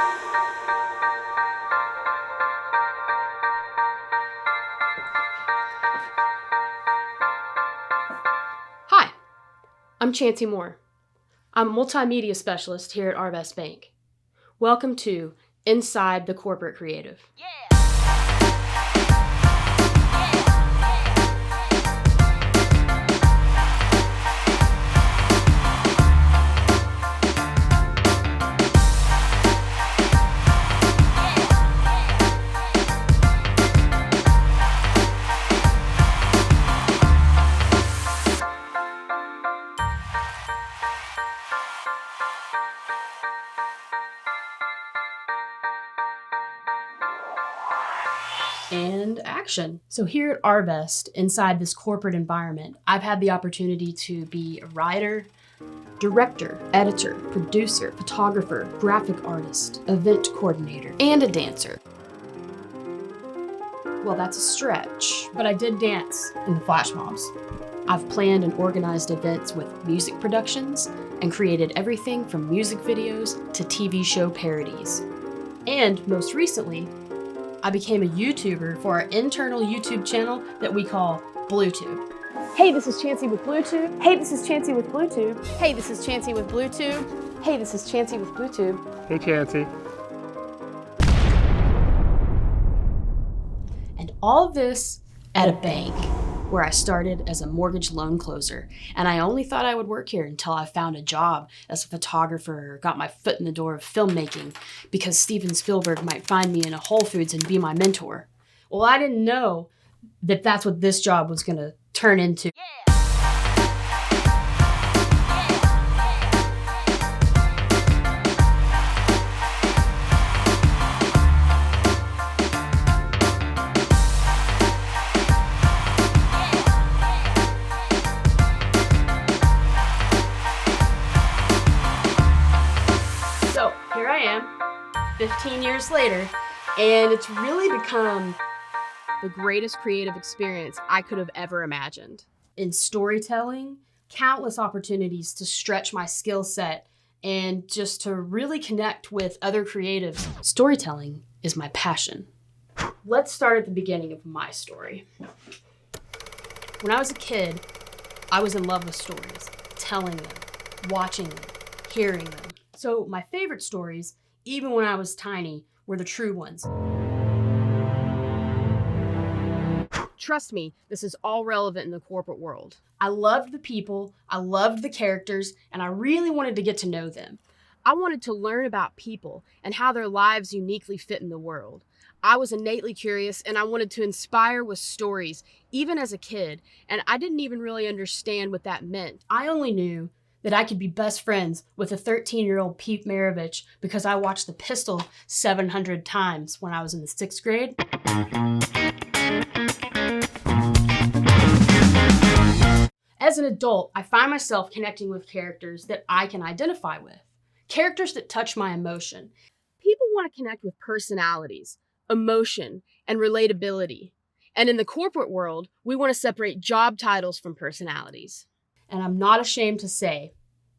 Hi, I'm Chanci Moore. I'm a multimedia specialist here at Arvest Bank. Welcome to Inside the Corporate Creative. And action. So here at Arvest, inside this corporate environment, I've had the opportunity to be a writer, director, editor, producer, photographer, graphic artist, event coordinator, and a dancer. Well, that's a stretch, but I did dance in the flash mobs. I've planned and organized events with music productions and created everything from music videos to TV show parodies. And most recently, I became a YouTuber for our internal YouTube channel that we call BlueTube. Hey, this is Chanci with BlueTube. Hey, this is Chanci with BlueTube. Hey, this is Chanci with BlueTube. Hey, this is Chanci with BlueTube. Hey, Chanci. And all of this at a bank where I started as a mortgage loan closer. And I only thought I would work here until I found a job as a photographer or got my foot in the door of filmmaking because Steven Spielberg might find me in a Whole Foods and be my mentor. Well, I didn't know that that's what this job was gonna turn into. So here I am, 15 years later, and it's really become the greatest creative experience I could have ever imagined. In storytelling, countless opportunities to stretch my skill set and just to really connect with other creatives. Storytelling is my passion. Let's start at the beginning of my story. When I was a kid, I was in love with stories, telling them, watching them, hearing them. So my favorite stories, even when I was tiny, were the true ones. Trust me, this is all relevant in the corporate world. I loved the people, I loved the characters, and I really wanted to get to know them. I wanted to learn about people and how their lives uniquely fit in the world. I was innately curious and I wanted to inspire with stories, even as a kid, and I didn't even really understand what that meant. I only knew that I could be best friends with a 13-year-old Pete Maravich because I watched The Pistol 700 times when I was in the 6th grade. As an adult, I find myself connecting with characters that I can identify with. Characters that touch my emotion. People want to connect with personalities, emotion, and relatability. And in the corporate world, we want to separate job titles from personalities. And I'm not ashamed to say,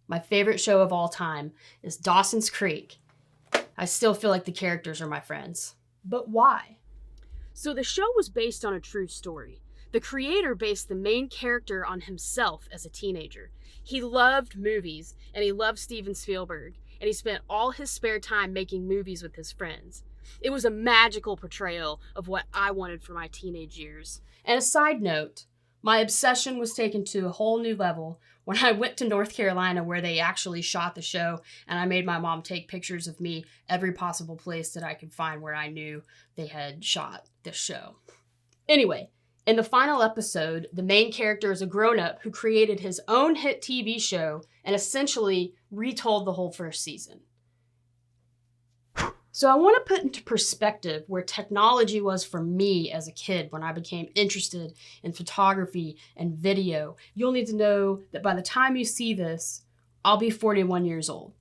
my favorite show of all time is Dawson's Creek. I still feel like the characters are my friends. But why? So the show was based on a true story. The creator based the main character on himself as a teenager. He loved movies, and he loved Steven Spielberg, and he spent all his spare time making movies with his friends. It was a magical portrayal of what I wanted for my teenage years. And a side note, my obsession was taken to a whole new level when I went to North Carolina where they actually shot the show, and I made my mom take pictures of me every possible place that I could find where I knew they had shot this show. Anyway, in the final episode, the main character is a grown-up who created his own hit TV show and essentially retold the whole first season. So I want to put into perspective where technology was for me as a kid when I became interested in photography and video. You'll need to know that by the time you see this, I'll be 41 years old.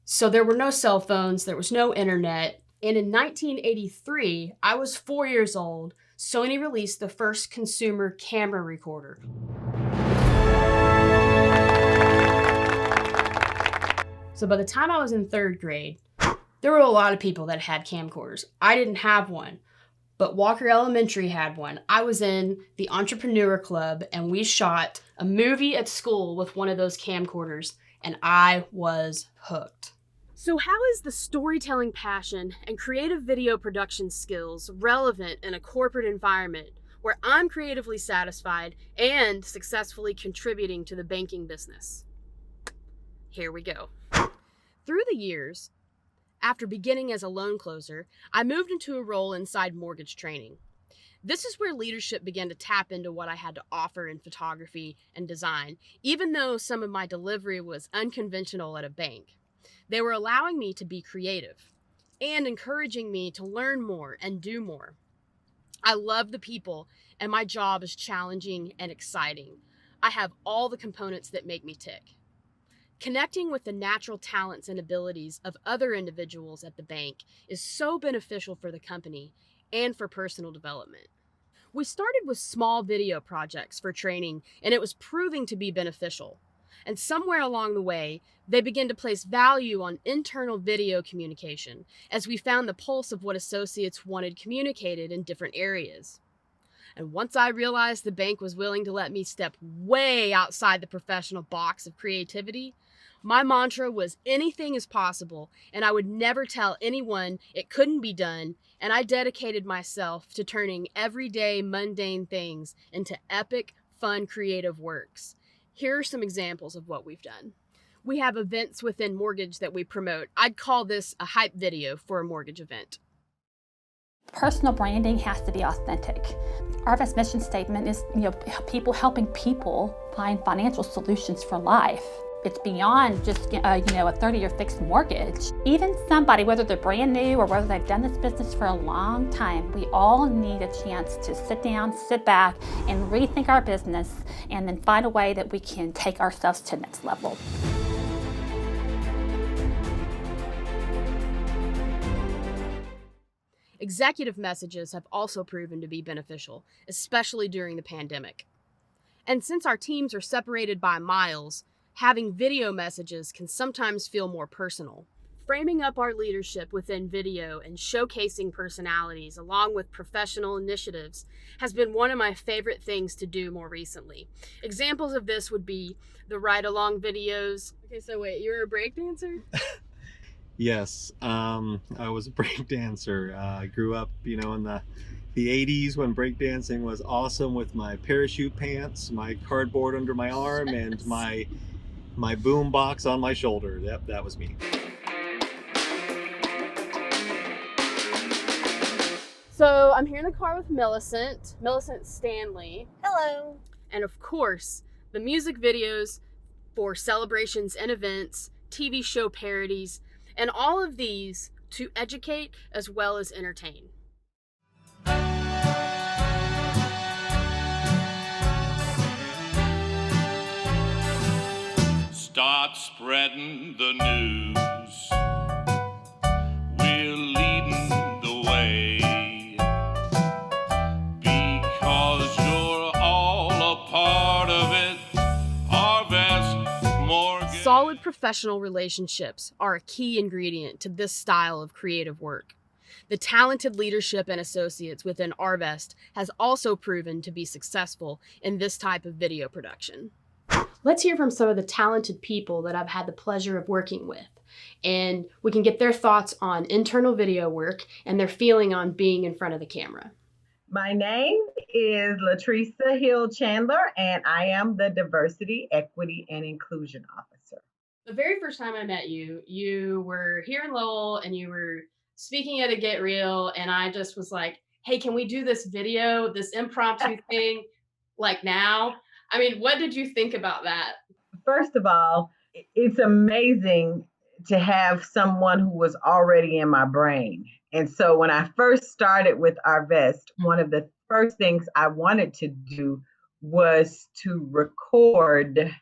So there were no cell phones, there was no internet, and in 1983, I was 4 years old, Sony released the first consumer camera recorder. So by the time I was in 3rd grade, There were a lot of people that had camcorders. I didn't have one, but Walker Elementary had one. I was in the entrepreneur club and we shot a movie at school with one of those camcorders, and I was hooked. So how is the storytelling passion and creative video production skills relevant in a corporate environment where I'm creatively satisfied and successfully contributing to the banking business? Here we go. Through the years, after beginning as a loan closer, I moved into a role inside mortgage training. This is where leadership began to tap into what I had to offer in photography and design, even though some of my delivery was unconventional at a bank. They were allowing me to be creative and encouraging me to learn more and do more. I love the people, and my job is challenging and exciting. I have all the components that make me tick. Connecting with the natural talents and abilities of other individuals at the bank is so beneficial for the company and for personal development. We started with small video projects for training, and it was proving to be beneficial. And somewhere along the way, they began to place value on internal video communication as we found the pulse of what associates wanted communicated in different areas. And once I realized the bank was willing to let me step way outside the professional box of creativity, my mantra was anything is possible, and I would never tell anyone it couldn't be done, and I dedicated myself to turning everyday mundane things into epic, fun, creative works. Here are some examples of what we've done. We have events within mortgage that we promote. I'd call this a hype video for a mortgage event. Personal branding has to be authentic. Arvest mission statement is, people helping people find financial solutions for life. It's beyond just, a 30-year fixed mortgage. Even somebody, whether they're brand new or whether they've done this business for a long time, we all need a chance to sit down, sit back, and rethink our business, and then find a way that we can take ourselves to the next level. Executive messages have also proven to be beneficial, especially during the pandemic. And since our teams are separated by miles, having video messages can sometimes feel more personal. Framing up our leadership within video and showcasing personalities along with professional initiatives has been one of my favorite things to do more recently. Examples of this would be the ride-along videos. Okay, so wait, you're a breakdancer? Yes, I was a breakdancer. I grew up, in the 80s when breakdancing was awesome, with my parachute pants, my cardboard under my arm, and my boom box on my shoulder. Yep, that was me. So I'm here in the car with Millicent Stanley. Hello. And of course, the music videos for celebrations and events, TV show parodies, and all of these to educate as well as entertain. Start spreading the news. We're leading the way because you're all a part of it. Arvest Mortgage. Solid professional relationships are a key ingredient to this style of creative work. The talented leadership and associates within Arvest has also proven to be successful in this type of video production. Let's hear from some of the talented people that I've had the pleasure of working with, and we can get their thoughts on internal video work and their feeling on being in front of the camera. My name is LATRICIA HILL-CHANDLER, and I am the Diversity, Equity, and Inclusion Officer. The very first time I met you, you were here in Lowell and you were speaking at a Get Real, and I just was like, hey, can we do this video, this impromptu thing, like now? I mean, what did you think about that? First of all, it's amazing to have someone who was already in my brain. And so when I first started with Arvest, one of the first things I wanted to do was to record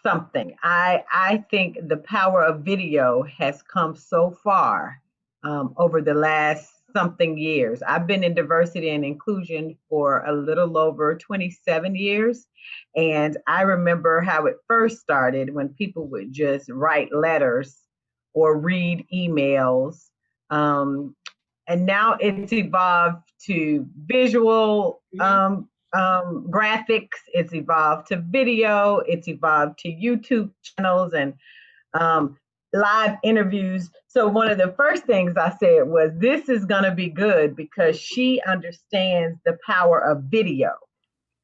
something. I think the power of video has come so far over the last something years. I've been in diversity and inclusion for a little over 27 years. And I remember how it first started when people would just write letters or read emails. And now it's evolved to visual graphics, it's evolved to video, it's evolved to YouTube channels and live interviews. So one of the first things I said was, this is going to be good because she understands the power of video.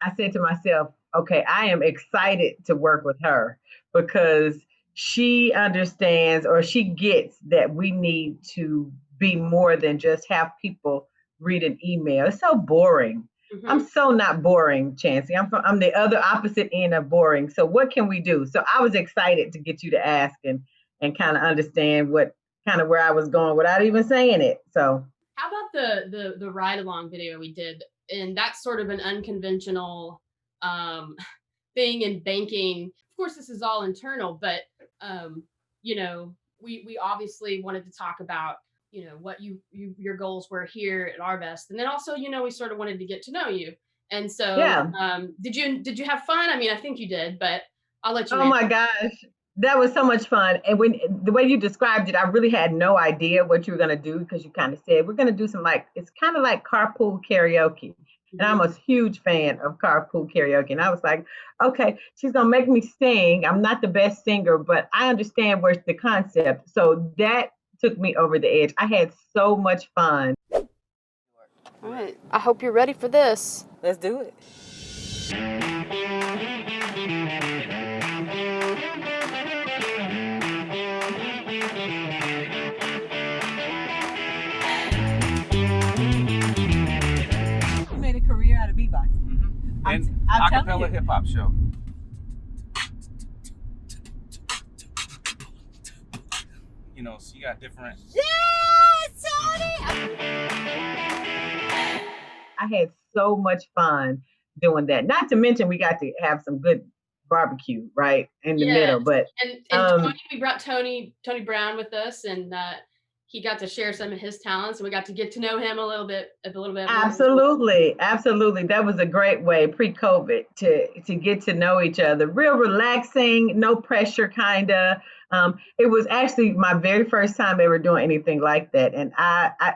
I said to myself, okay, I am excited to work with her because she understands, or she gets, that we need to be more than just have people read an email. It's so boring. I'm so not boring, Chanci. I'm the other opposite end of boring. So what can we do? So I was excited to get you to ask and kind of understand what kind of where I was going without even saying it. So how about the ride along video we did? And that's sort of an unconventional thing in banking. Of course, this is all internal, but you know, we obviously wanted to talk about, you know, what your goals were here at Arvest, and then also, you know, we sort of wanted to get to know you. And so, yeah. Did you have fun? I mean, I think you did, but I'll let you. Oh my gosh, that was so much fun. And when the way you described it, I really had no idea what you were going to do, because you kind of said we're going to do some, like, it's kind of like carpool karaoke. And I'm a huge fan of carpool karaoke. And I was like, okay, she's going to make me sing. I'm not the best singer, but I understand where's the concept. So that took me over the edge. I had so much fun. All right. I hope you're ready for this. Let's do it. You made a career out of beatboxing. Mm-hmm. And I'm telling acapella you. hip hop show. You know, so you got different. I had so much fun doing that. Not to mention, we got to have some good barbecue right in the middle. But and Tony, we brought Tony Brown with us, and he got to share some of his talents, and we got to get to know him a little bit more. Absolutely. That was a great way pre-COVID to get to know each other. Real relaxing, no pressure, kind of. It was actually my very first time ever doing anything like that, and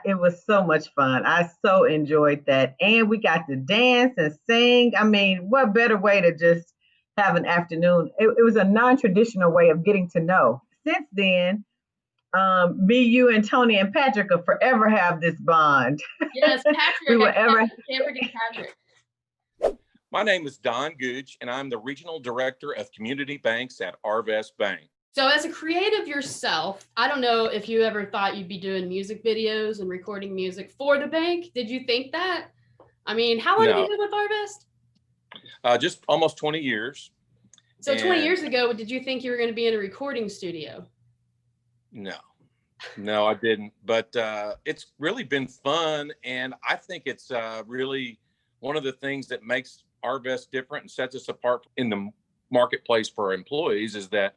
it was so much fun. I so enjoyed that, and we got to dance and sing. I mean, what better way to just have an afternoon? It was a non-traditional way of getting to know. Since then, me, you, and Tony and Patrick will forever have this bond. Yes, Patrick. Can't forget Patrick. My name is Don GOOCH, and I'm the Regional Director of Community Banks at Arvest Bank. So as a creative yourself, I don't know if you ever thought you'd be doing music videos and recording music for the bank. Did you think that? I mean, how long have you been with Arvest? Just almost 20 years. So 20 years ago, did you think you were going to be in a recording studio? No, I didn't. But it's really been fun. And I think it's really one of the things that makes Arvest different and sets us apart in the marketplace for our employees is that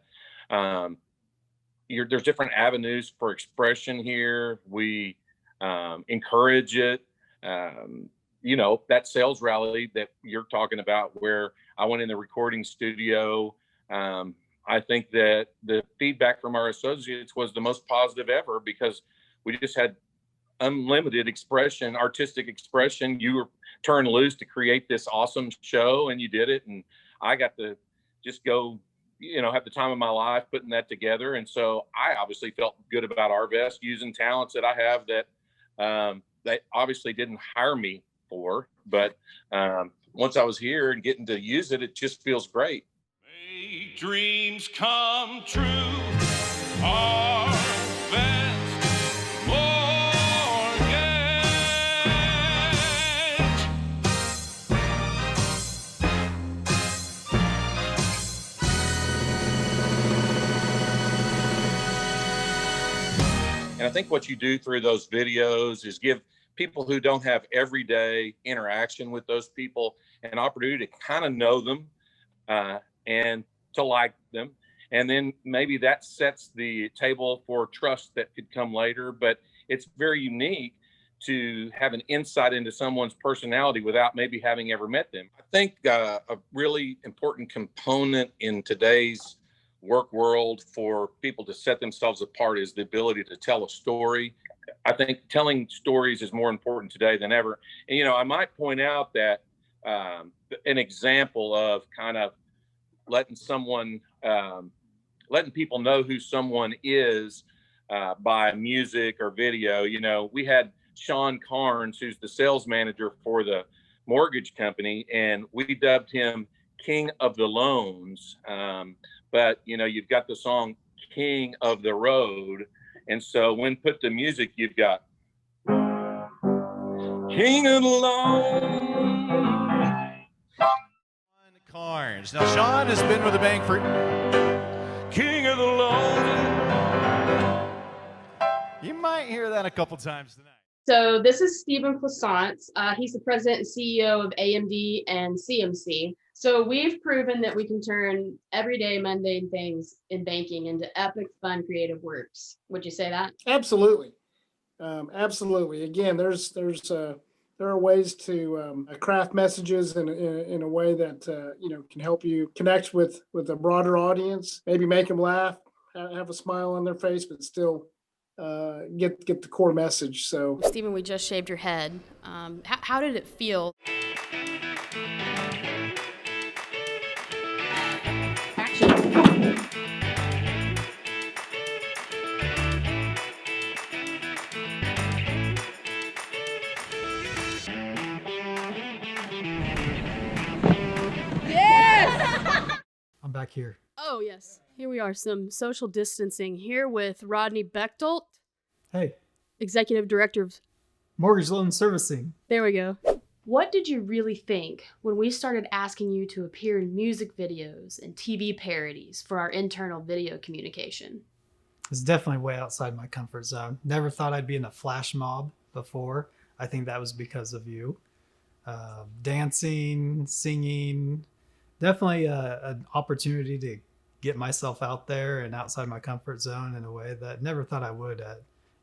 there's different avenues for expression here. We encourage it. You know, that sales rally that you're talking about where I went in the recording studio, I think that the feedback from our associates was the most positive ever because we just had unlimited expression, artistic expression. You were turned loose to create this awesome show and you did it. And I got to just go, you know, have the time of my life putting that together. And so I obviously felt good about Arvest using talents that I have that they obviously didn't hire me for, but once I was here and getting to use it, it just feels great. Make dreams come true. Arvest Mortgage. And I think what you do through those videos is give people who don't have everyday interaction with those people an opportunity to kind of know them and to like them. And then maybe that sets the table for trust that could come later. But it's very unique to have an insight into someone's personality without maybe having ever met them. I think a really important component in today's work world for people to set themselves apart is the ability to tell a story. I think telling stories is more important today than ever. And, you know, I might point out that an example of kind of letting people know who someone is by music or video. You know, we had Sean Carnes, who's the sales manager for the mortgage company, and we dubbed him King of the Loans. But, you know, you've got the song King of the Road. And so when put to music, you've got King of the Loans. Carnes. Now, Sean has been with the bank for King of the Loans. You might hear that a couple times tonight. So this is Stephen Plaisance. He's the president and CEO of AMD and CMC. So we've proven that we can turn everyday mundane things in banking into epic, fun, creative works. Would you say that? Absolutely. Absolutely. Again, there are ways to craft messages in a way that can help you connect with a broader audience, maybe make them laugh, have a smile on their face, but still get the core message. So, Stephen, we just shaved your head. How did it feel? I'm back here. Oh, yes. Here we are, some social distancing here with Rodney BECHDOLT, Hey, Executive Director of... mortgage loan servicing. There we go. What did you really think when we started asking you to appear in music videos and TV parodies for our internal video communication? It's definitely way outside my comfort zone. Never thought I'd be in a flash mob before. I think that was because of you. Dancing, singing, definitely an opportunity to get myself out there and outside my comfort zone in a way that never thought I would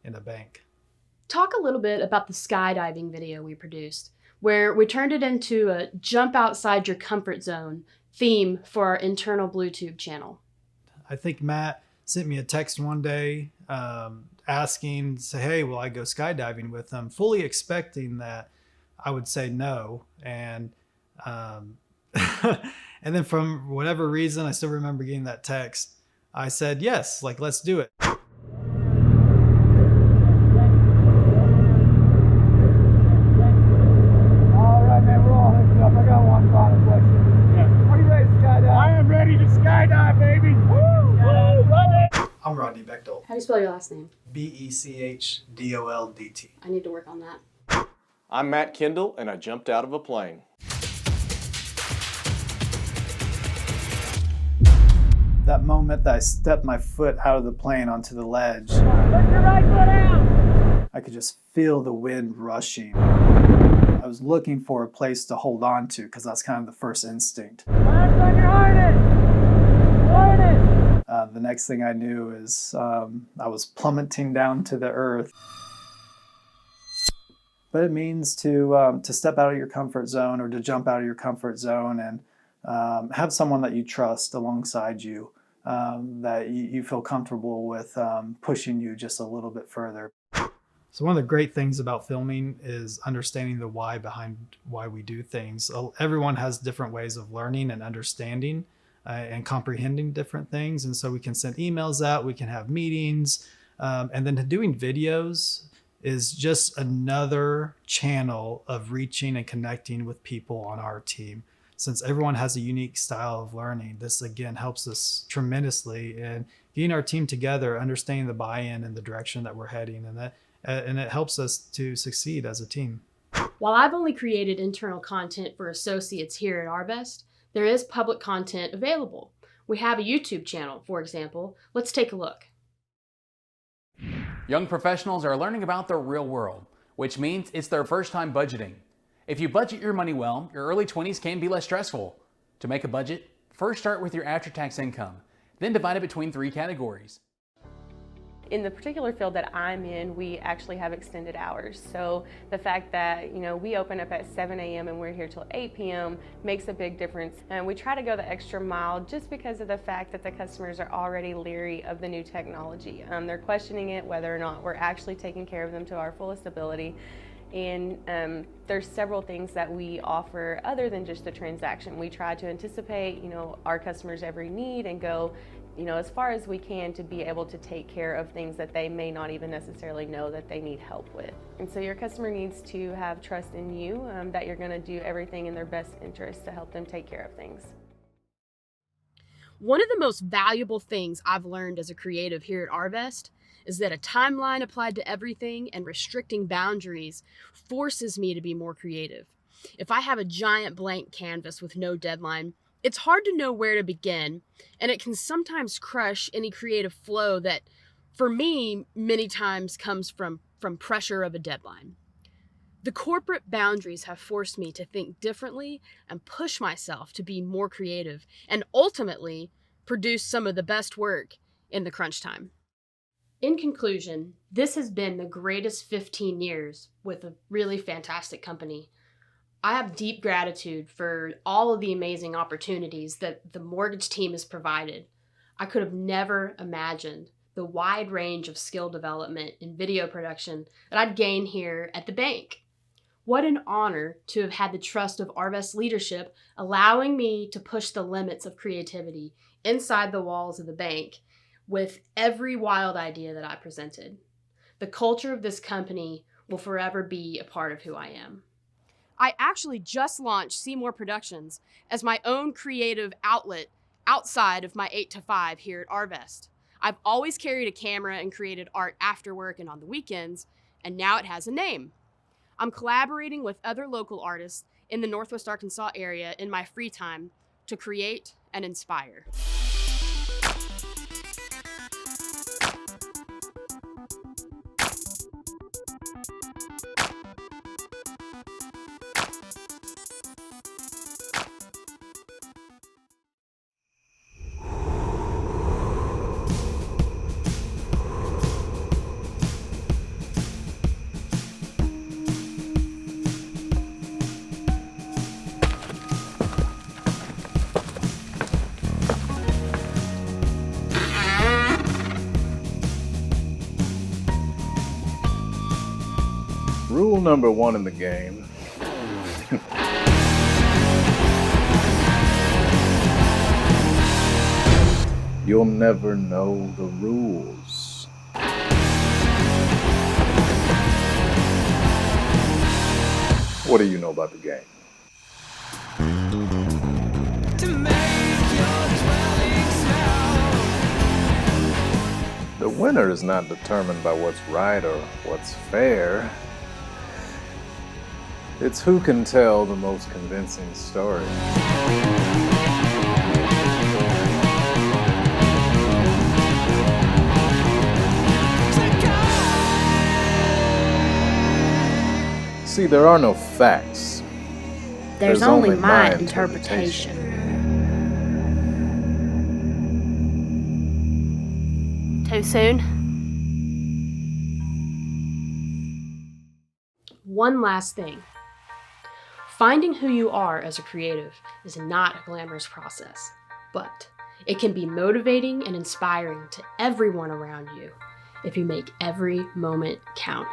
in a bank. Talk a little bit about the skydiving video we produced, where we turned it into a jump outside your comfort zone theme for our internal BlueTube channel. I think Matt sent me a text one day asking, say, hey, will I go skydiving with them? Fully expecting that I would say no. And and then from whatever reason, I still remember getting that text. I said, yes, like, let's do it. All right, man, we're all hooked up. I got one final question. Yeah. Are you ready to skydive? I am ready to skydive, baby. Woo! Love it. I'm Rodney BECHDOLT. How do you spell your last name? BECHDOLT. I need to work on that. I'm Matt Kendall, and I jumped out of a plane. That moment that I stepped my foot out of the plane onto the ledge, Put your right foot out. I could just feel the wind rushing. I was looking for a place to hold on to because that's kind of the first instinct. Last on your harness. Harness. The next thing I knew is I was plummeting down to the earth. But it means to step out of your comfort zone or to jump out of your comfort zone and have someone that you trust alongside you, that you feel comfortable with pushing you just a little bit further. So one of the great things about filming is understanding the why behind why we do things. Everyone has different ways of learning and understanding and comprehending different things. And so we can send emails out, we can have meetings, and then doing videos is just another channel of reaching and connecting with people on our team. Since everyone has a unique style of learning, this again helps us tremendously in getting our team together, understanding the buy-in and the direction that we're heading, and it helps us to succeed as a team. While I've only created internal content for associates here at Arvest, there is public content available. We have a YouTube channel, for example. Let's take a look. Young professionals are learning about the real world, which means it's their first time budgeting. If you budget your money well, your early 20s can be less stressful. To make a budget, first start with your after-tax income, then divide it between 3 categories. In the particular field that I'm in, we actually have extended hours. So the fact that, we open up at 7 a.m. and we're here till 8 p.m. makes a big difference. And we try to go the extra mile just because of the fact that the customers are already leery of the new technology. They're questioning it, whether or not we're actually taking care of them to our fullest ability. And there's several things that we offer other than just the transaction. We try to anticipate, our customers' every need and go, as far as we can to be able to take care of things that they may not even necessarily know that they need help with. And so your customer needs to have trust in you, that you're going to do everything in their best interest to help them take care of things. One of the most valuable things I've learned as a creative here at Arvest is that a timeline applied to everything and restricting boundaries forces me to be more creative. If I have a giant blank canvas with no deadline, it's hard to know where to begin, and it can sometimes crush any creative flow that, for me, many times comes from pressure of a deadline. The corporate boundaries have forced me to think differently and push myself to be more creative and ultimately produce some of the best work in the crunch time. In conclusion, this has been the greatest 15 years with a really fantastic company. I have deep gratitude for all of the amazing opportunities that the mortgage team has provided. I could have never imagined the wide range of skill development in video production that I'd gain here at the bank. What an honor to have had the trust of Arvest leadership, allowing me to push the limits of creativity inside the walls of the bank with every wild idea that I presented. The culture of this company will forever be a part of who I am. I actually just launched Seymour Productions as my own creative outlet outside of my 8 to 5 here at Arvest. I've always carried a camera and created art after work and on the weekends, and now it has a name. I'm collaborating with other local artists in the Northwest Arkansas area in my free time to create and inspire. Rule number 1 in the game. You'll never know the rules. What do you know about the game? The winner is not determined by what's right or what's fair. It's who can tell the most convincing story. See, there are no facts. There's only my interpretation. Too soon? One last thing. Finding who you are as a creative is not a glamorous process, but it can be motivating and inspiring to everyone around you if you make every moment count.